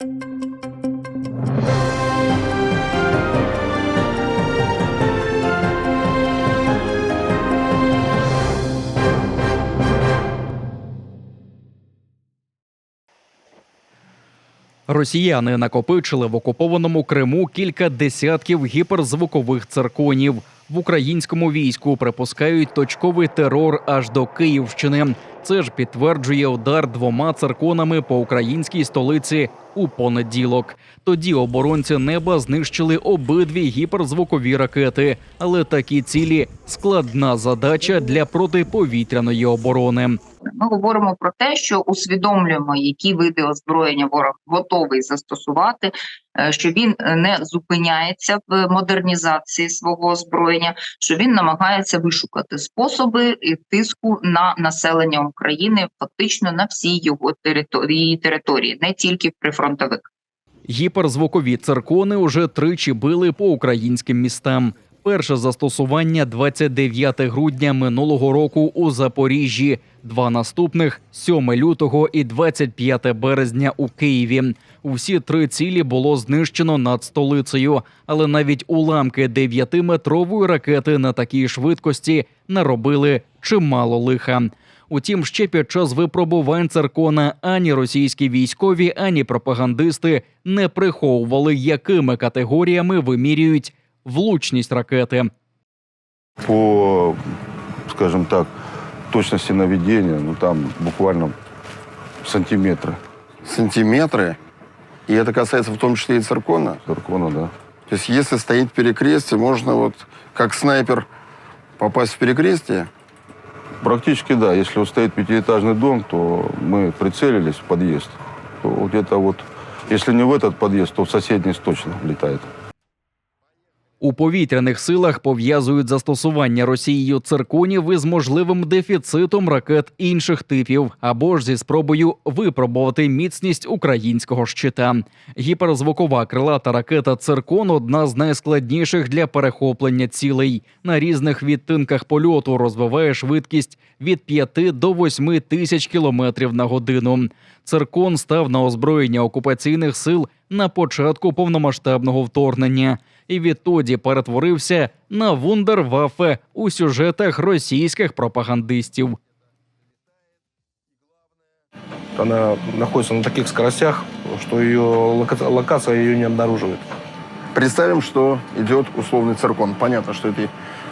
Росіяни накопичили в окупованому Криму кілька десятків гіперзвукових цирконів. В українському війську припускають точковий терор аж до Київщини. Це ж підтверджує удар 2 цирконами по українській столиці у понеділок. Тоді оборонці неба знищили обидві гіперзвукові ракети. Але такі цілі – складна задача для протиповітряної оборони. Ми говоримо про те, що усвідомлюємо, які види озброєння ворог готовий застосувати, що він не зупиняється в модернізації свого озброєння, що він намагається вишукати способи тиску на населення України, фактично на всій його території, не в прифронтових. Гіперзвукові циркони уже тричі били по українським містам. Перше застосування 29 грудня минулого року у Запоріжжі. 2 наступних – 7 лютого і 25 березня у Києві. Усі 3 цілі було знищено над столицею. Але навіть уламки 9-метрової ракети на такій швидкості наробили чимало лиха. Утім, ще під час випробувань циркона ані російські військові, ані пропагандисти не приховували, якими категоріями вимірюють влучність ракети. По, скажем так, точности наведения, там буквально сантиметры. Сантиметры? И это касается в том числе и циркона? Циркона, да. То есть если стоит перекрестие, можно как снайпер попасть в перекрестие? Практически да. Если вот стоит 5-этажный дом, то мы прицелились в подъезд. То где-то если не в этот подъезд, то в соседний точно летает. У повітряних силах пов'язують застосування Росією цирконів із можливим дефіцитом ракет інших типів або ж зі спробою випробувати міцність українського щита. Гіперзвукова крилата ракета «Циркон» – одна з найскладніших для перехоплення цілей. На різних відтинках польоту розвиває швидкість від 5 до 8 тисяч кілометрів на годину. «Циркон» став на озброєння окупаційних сил на початку повномасштабного вторгнення. І відтоді перетворився на вундерваффе у сюжетах російських пропагандистів. Она находится на таких скоростях, что локация ее не обнаруживает. Представим, что идет условный циркон. Понятно, что это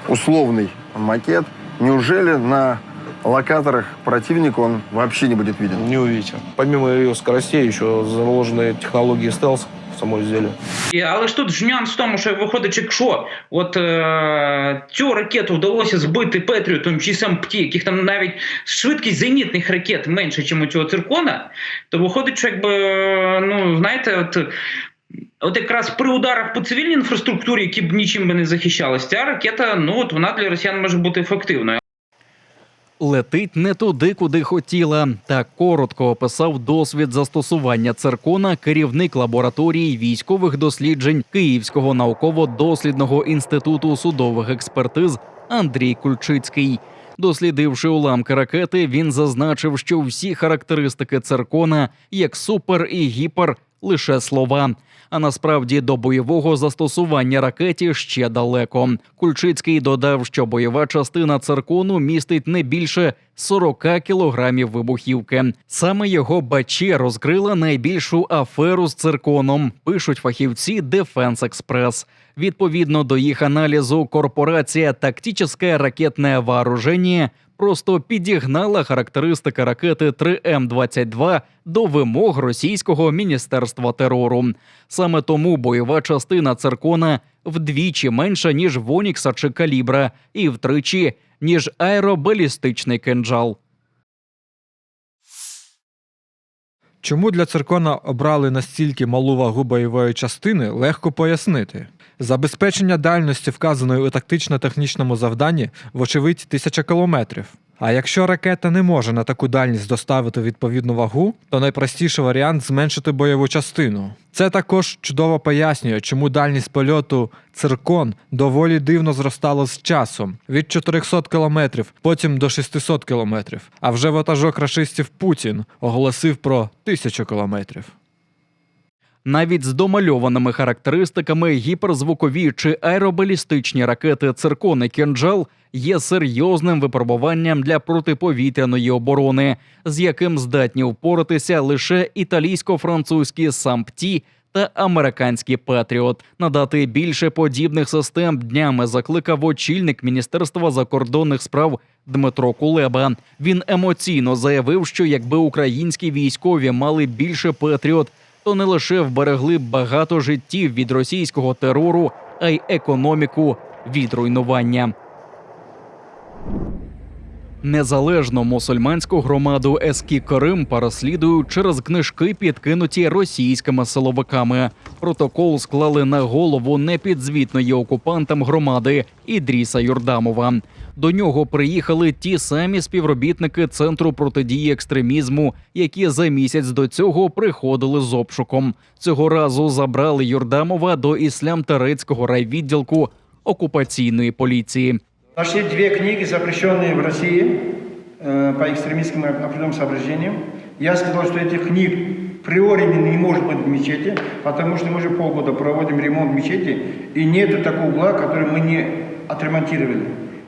условный макет. Неужели на локаторах противника он вообще не будет виден? Не увидите. Помимо ее скоростей, еще заложены технологии стелс в само изделие. Але ж тут ж нюанс в тому, що виходить, якщо цю ракету вдалося збити Петріотом чи СМПТ, яких там навіть швидкість зенітних ракет менше, ніж у цього циркона, то виходить, що от якраз при ударах по цивільній інфраструктурі, які б нічим би не захищалися, ця ракета, вона для росіян може бути ефективною. Летить не туди, куди хотіла. Так коротко описав досвід застосування циркона керівник лабораторії військових досліджень Київського науково-дослідного інституту судових експертиз Андрій Кульчицький. Дослідивши уламки ракети, він зазначив, що всі характеристики циркона, як супер і гіпер, лише слова. А насправді до бойового застосування ракеті ще далеко. Кульчицький додав, що бойова частина циркону містить не більше 40 кілограмів вибухівки. Саме його БАЧЕ розкрила найбільшу аферу з цирконом, пишуть фахівці Defense Express. Відповідно до їх аналізу, корпорація «Тактическое ракетное вооружение» просто підігнала характеристики ракети 3М-22 до вимог російського Міністерства терору. Саме тому бойова частина циркона вдвічі менша, ніж в Онікса чи Калібра, і втричі, ніж аеробалістичний кинджал. Чому для циркона обрали настільки малу вагу бойової частини, легко пояснити. Забезпечення дальності, вказаної у тактично-технічному завданні, вочевидь 1000 кілометрів. А якщо ракета не може на таку дальність доставити відповідну вагу, то найпростіший варіант – зменшити бойову частину. Це також чудово пояснює, чому дальність польоту «Циркон» доволі дивно зростала з часом – від 400 кілометрів, потім до 600 кілометрів. А вже ватажок рашистів Путін оголосив про 1000 кілометрів. Навіть з домальованими характеристиками гіперзвукові чи аеробалістичні ракети «Циркон» і «Кінжал» є серйозним випробуванням для протиповітряної оборони, з яким здатні впоратися лише італійсько-французькі «Сампті» та американський «Петріот». Надати більше подібних систем днями закликав очільник Міністерства закордонних справ Дмитро Кулеба. Він емоційно заявив, що якби українські військові мали більше «Петріот», то не лише вберегли б багато життів від російського терору, а й економіку від руйнування. Незалежну мусульманську громаду Еські Крим переслідують через книжки, підкинуті російськими силовиками. Протокол склали на голову непідзвітної окупантам громади Ідріса Юрдамова. До нього приїхали ті самі співробітники Центру протидії екстремізму, які за місяць до цього приходили з обшуком. Цього разу забрали Юрдамова до іслям-турецького райвідділку окупаційної поліції. Нашли две книги, запрещенные в России по экстремистским определенным соображениям. Я сказал, что этих книг априори не может быть в мечети, потому что мы уже полгода проводим ремонт мечети, и нет такого угла, который мы не отремонтировали.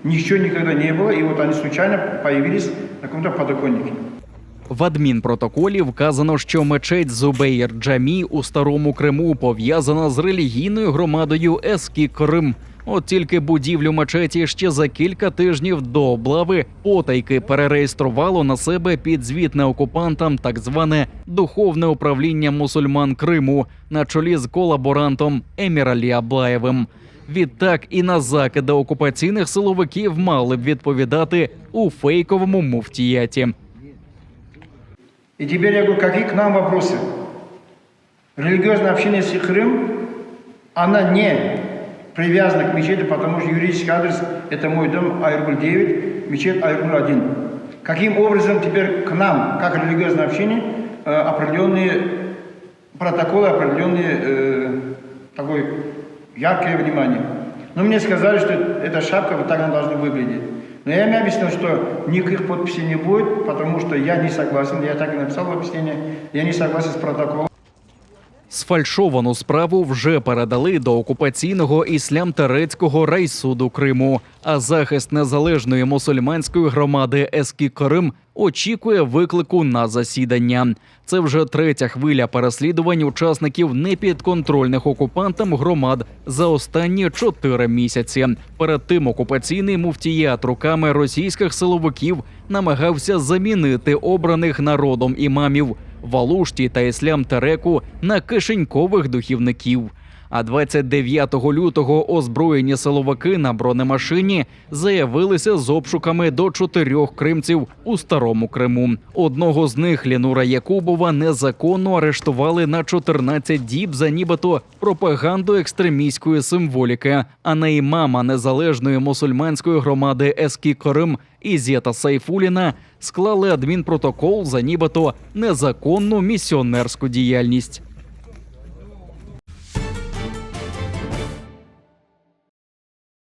Ничего никогда не было, и вот они случайно появились на каком-то подоконнике. В адмінпротоколі вказано, що мечеть Зубейр-Джамі у Старому Криму пов'язана з релігійною громадою Еські Крим. От тільки будівлю мечеті ще за кілька тижнів до облави потайки перереєструвало на себе підзвітне окупантам так зване Духовне управління мусульман Криму на чолі з колаборантом Еміралі Аблаєвим. Відтак і на закиди окупаційних силовиків мали б відповідати у фейковому муфтіяті. И теперь я говорю, какие к нам вопросы? Религиозная община Крым, она не привязана к мечети, потому что юридический адрес – это мой дом, Айргуль 9, мечеть Айргуль 1. Каким образом теперь к нам, как религиозное общине, определенные протоколы, определенные такое яркое внимание? Но мне сказали, что эта шапка вот так она должна выглядеть. Но я им объяснил, что никаких подписей не будет, потому что я не согласен, я так и написал в объяснении, я не согласен с протоколом. Сфальшовану справу вже передали до окупаційного іслям-турецького райсуду Криму, а захист незалежної мусульманської громади Еські Крим очікує виклику на засідання. Це вже третя хвиля переслідувань учасників непідконтрольних окупантам громад за останні 4 місяці. Перед тим окупаційний муфтіят руками російських силовиків намагався замінити обраних народом імамів в Алушті та Іслям-Тереку на кишенькових духівників. А 29 лютого озброєні силовики на бронемашині заявилися з обшуками до 4 кримців у Старому Криму. Одного з них, Лінура Якубова, незаконно арештували на 14 діб за нібито пропаганду екстремістської символіки, а на імама незалежної мусульманської громади Еські Крим Ізета Сайфуліна склали адмінпротокол за нібито незаконну місіонерську діяльність.